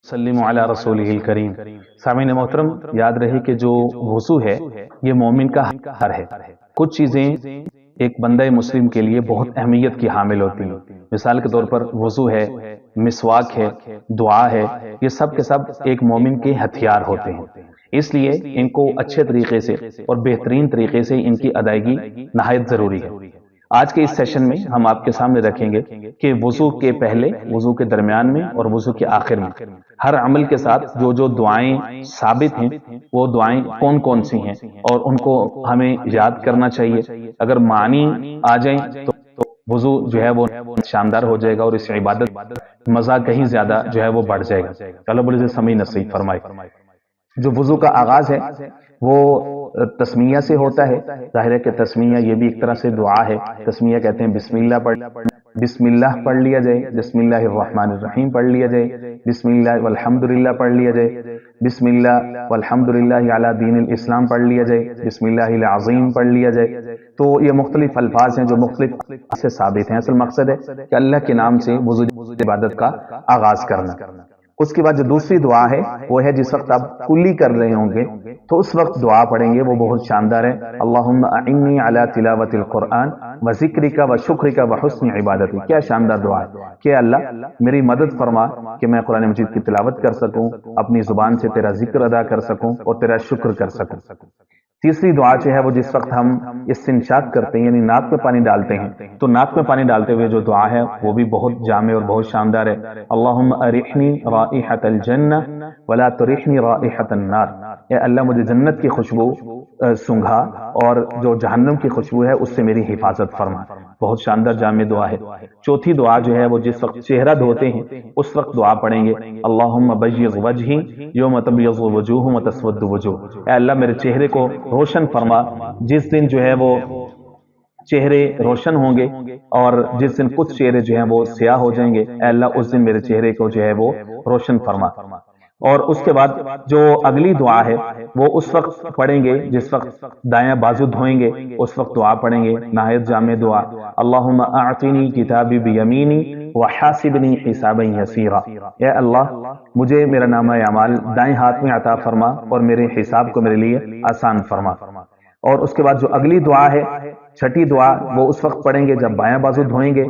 सल्लिमु अला रसूलिहिल करीम। सामीन मोहतरम, याद रहे कि जो वुज़ू है ये मोमिन का हर है। कुछ चीज़ें एक बंदा मुस्लिम के लिए बहुत अहमियत की हामिल होती हैं। मिसाल के तौर पर वुज़ू है, मिसवाक है, दुआ है, ये सब के सब एक मोमिन के हथियार होते हैं। इसलिए इनको अच्छे तरीके से और बेहतरीन तरीके से इनकी अदायगी नहायत ज़रूरी है। आज के इस सेशन में हम आपके सामने रखेंगे कि वुज़ू के पहले, वुज़ू के दरमियान में और वुज़ू के आखिर में हर अमल के साथ जो जो दुआएं साबित हैं वो दुआएं कौन कौन सी हैं और उनको हमें याद करना चाहिए। अगर मानी आ जाए तो वुज़ू जो है वो शानदार हो जाएगा और इस इबादत मज़ा कहीं ज्यादा जो है वो बढ़ जाएगा। अल्लाह बोले समी नसीब फरमाए। जो वुज़ू का आगाज है वो तस्मिया से होता है। जाहिर है कि तस्मिया ये भी एक तरह से दुआ है। तस्मिया कहते हैं बिस्मिल्लाह पढ़ लिया जाए, बिस्मिल्लाहिर्रहमानिर्रहीम पढ़ लिया जाए, बिस्मिल्लाह वल्हम्दुलिल्लाह पढ़ लिया जाए, बिस्मिल्लाह वल्हम्दुलिल्लाह अला दीनिल इस्लाम पढ़ लिया जाए, बिस्मिल्लाहिल अज़ीम पढ़ लिया जाए। तो ये मुख्तलिफ अल्फाज हैं जो मुख्तलिफ से साबित हैं। असल मकसद है कि अल्लाह के नाम से वुज़ू इबादत का आगाज करना। उसके बाद जो दूसरी दुआ है वो है जिस वक्त आप कुल्ली कर रहे होंगे तो उस वक्त दुआ पढ़ेंगे, वो बहुत शानदार है। अल्लाहुम्मा अइन्नी अला तिलावतिल कुरआन व ज़िक्रिका व शुक्रिका व हुस्नि इबादती। क्या शानदार दुआ है कि अल्लाह मेरी मदद फरमा कि मैं कुरान मजीद की तिलावत कर सकूं, अपनी जुबान से तेरा जिक्र अदा कर सकूं और तेरा शुक्र कर सकूं। तीसरी दुआ जो है वो जिस वक्त हम इस्तिंशाक करते हैं यानी नाक में पानी डालते हैं तो नाक में पानी डालते हुए जो दुआ है वो भी बहुत जामे और बहुत शानदार है। अल्लाहुम्मा अरिहनी राइहतल जन्नह वला तुरिहनी राइहतन नार। ए अल्लाह मुझे जन्नत की खुशबू सूंघा और जो जहन्नम की खुशबू है उससे मेरी हिफाजत फरमा। बहुत शानदार जामे दुआ है। चौथी दुआ जो है वो जिस वक्त चेहरा धोते हैं उस वक्त दुआ पढ़ेंगे, अल्लाहुम्मा बय्यज़ वजही यौम तबयज़्ज़ु वजूह व तस्वद्दु वजूह। ए अल्लाह मेरे चेहरे को रोशन फरमा जिस दिन जो है वो चेहरे रोशन होंगे और जिस दिन कुछ चेहरे जो हैं वो स्याह हो जाएंगे, ए अल्लाह उस दिन मेरे चेहरे को जो है वो रोशन फरमा। और उसके बाद जो अगली दुआ है वो उस वक्त पढ़ेंगे जिस वक्त दायां बाजू धोएंगे, उस वक्त दुआ पढ़ेंगे, नाहियत जामे दुआ। अल्लाहुम्मा आतिनी किताबी बियमीनी व हासिबनी हिसाबन यसीरा। ए अल्लाह मुझे मेरा नामा अमाल दाएं हाथ में अता फरमा और मेरे हिसाब को मेरे लिए आसान फरमा। और उसके बाद जो अगली दुआ है, छठी दुआ, वो उस वक्त पढ़ेंगे जब बायां बाजू धोएंगे।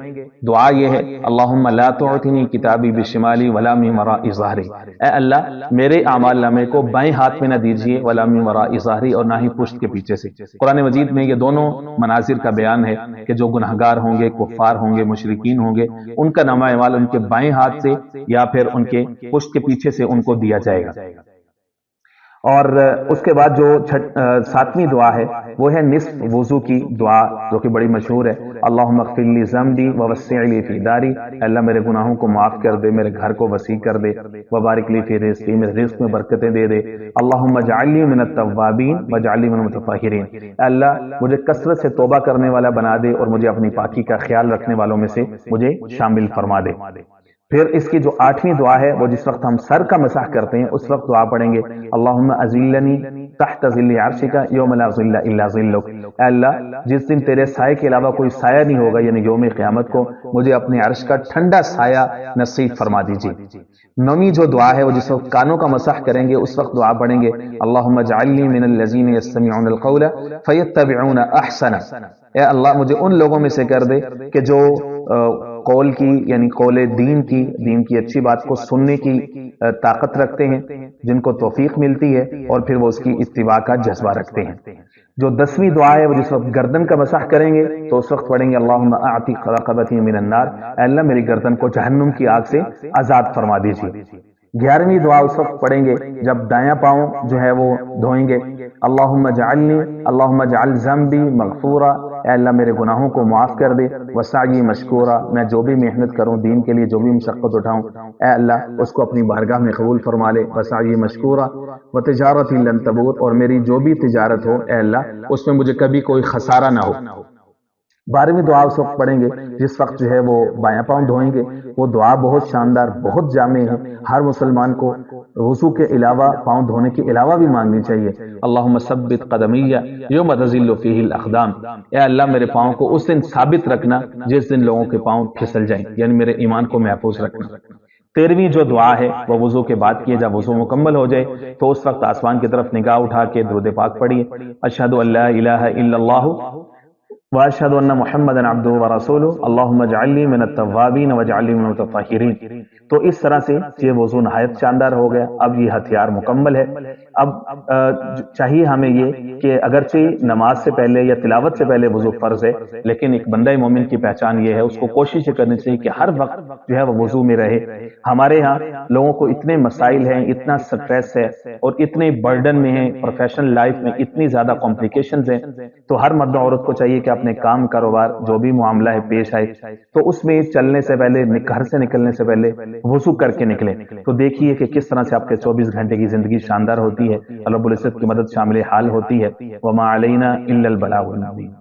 दुआ ये है, अल्लाहुम्मा ला तुअतिनी किताबी बिशिमाली वला मिन वराइ ज़हरी। ए अल्लाह मेरे आमाल नामे को बाएं हाथ में ना दीजिए, वला मिन वराइ ज़हरी, और ना ही पुश्त के पीछे से। कुरान मजीद में ये दोनों मनाजिर का बयान है कि जो गुनहगार होंगे, कुफ्फार होंगे, मुशरिकीन होंगे, उनका नामा अमाल उनके बाएं हाथ से या फिर उनके पुश्त के पीछे से उनको दिया जाएगा। और उसके बाद जो सातवीं दुआ है वो है निस्फ वुज़ू की दुआ जो कि बड़ी मशहूर है। अल्लाहुम्मा ग़फ़िरली ज़म्बी व वस्सिअली फ़ी दारी। अल्लाह मेरे गुनाहों को माफ़ कर दे, मेरे घर को वसी कर दे। व बारिक ली फ़ी रिज़्क़ी, मेरे रिज़्क़ में बरकतें दे दे। अल्लाहुम्मा जअलनी मिनत तव्वाबीन व जअलनी मिनल मुतत्तहिरीन। अल्लाह मुझे कसरत से तौबा करने वाला बना दे और मुझे अपनी पाकी का ख्याल रखने वालों में से मुझे शामिल फरमा दे। फिर इसकी जो आठवीं दुआ है वो जिस वक्त हम सर का मसाह करते हैं उस वक्त दुआ पढ़ेंगे, अल्लाहुम्मा अज़िल्लनी तहत ज़िल्लि अर्शिका यौम ला ज़िल्ला इल्ला ज़िल्लुक। अल्लाह जिस दिन तेरे साए के अलावा कोई साया नहीं होगा यानी यौम क़यामत को मुझे अपने अर्श का ठंडा साया नसीब फरमा दीजिए। नौवीं जो दुआ है वो जिस वक्त कानों का मसाह करेंगे उस वक्त दुआ पढ़ेंगे, अल्लाहुम्मा जअलनी मिनल लज़ीना यस्तमिऊनल क़ौला फ़यत्तबिऊना अहसना। ए अल्लाह मुझे उन लोगों में से कर दे कि जो कौल की यानी कौले दीन की अच्छी बात को सुनने की ताकत रखते हैं, जिनको तौफीक मिलती है और फिर वो उसकी इत्तिबा का जज्बा रखते हैं। जो 10वीं दुआ है वो जिस वक्त गर्दन का मसाह करेंगे तो उस वक्त पढ़ेंगे, अल्लाहुम्मा आतिक रक़बती मिनन नार। अल्लाह मेरी गर्दन को जहन्नुम की आग से आजाद फरमा दीजिए। 11वीं दुआ उस वक्त पढ़ेंगे जब दायां पांव जो है वो धोएंगे, अल्लाहुम्मा जअल ज़म्बी मग़फ़ूरा। अल्लाह मेरे गुनाहों को माफ़ कर दे, वसाई मशकूरा, मैं जो भी मेहनत करूं दीन के लिए, जो भी मशक्क़त उठाऊं, अल्लाह उसको अपनी बारगाह में कबूल फरमा ले। वसाई मशकूरा व तिजारती लन तबूर, और मेरी जो भी तिजारत हो अल्लाह उसमें मुझे कभी कोई खसारा ना हो। 12वीं दुआ उस वक्त पढ़ेंगे जिस वक्त जो है वो बायां पांव धोएंगे। वो दुआ बहुत शानदार, बहुत जामे है। हर मुसलमान को वुज़ू के अलावा, पांव धोने के अलावा भी मांगनी चाहिए। अल्लाहुम्मा सब्बित क़दमिया यौम तज़िल्लु फ़ीहिल अक़दाम। ए अल्लाह मेरे पांव को उस दिन साबित रखना जिस दिन लोगों के पांव फिसल जाएं, यानी मेरे ईमान को महफूज रखना। 13ویں جو دعا ہے وہ وضو کے بعد کیے، جب وضو مکمل ہو جائے تو اس وقت آسمان کی طرف نگاہ اٹھا کے درود پاک پڑھیے، اشہد ان لا الہ الا اللہ واشهد ان محمدا عبدہ ورسولہ اللہم اجعلنی من التوابین واجعلنی من المتطہرین۔ تو اس طرح سے یہ وضو نہایت شاندار ہو گیا۔ اب یہ ہتھیار مکمل ہے۔ اب چاہیے ہمیں یہ کہ اگرچہ نماز سے پہلے یا تلاوت سے پہلے وضو فرض ہے، لیکن ایک بندہ مومن کی پہچان یہ ہے، اس کو کوشش کرنی چاہیے کہ ہر وقت جو ہے وہ وضو میں رہے۔ ہمارے ہاں لوگوں کو اتنے مسائل ہیں، اتنا سٹریس ہے اور اتنے برڈن میں ہیں، پروفیشنل لائف میں اتنی زیادہ کمپلیکیشنز ہیں، تو ہر مرد و عورت کو چاہیے کہ اپنے کام کاروبار جو بھی معاملہ ہے پیش آئے تو اس میں چلنے سے پہلے، گھر سے نکلنے سے پہلے وضو کر کے نکلیں۔ تو دیکھیے کہ کس طرح سے آپ کے 24 گھنٹے کی زندگی شاندار ہوتی ہے، اللہ رب العزت کی مدد شامل حال ہوتی ہے۔ وما علینا الا البلاغ المبین۔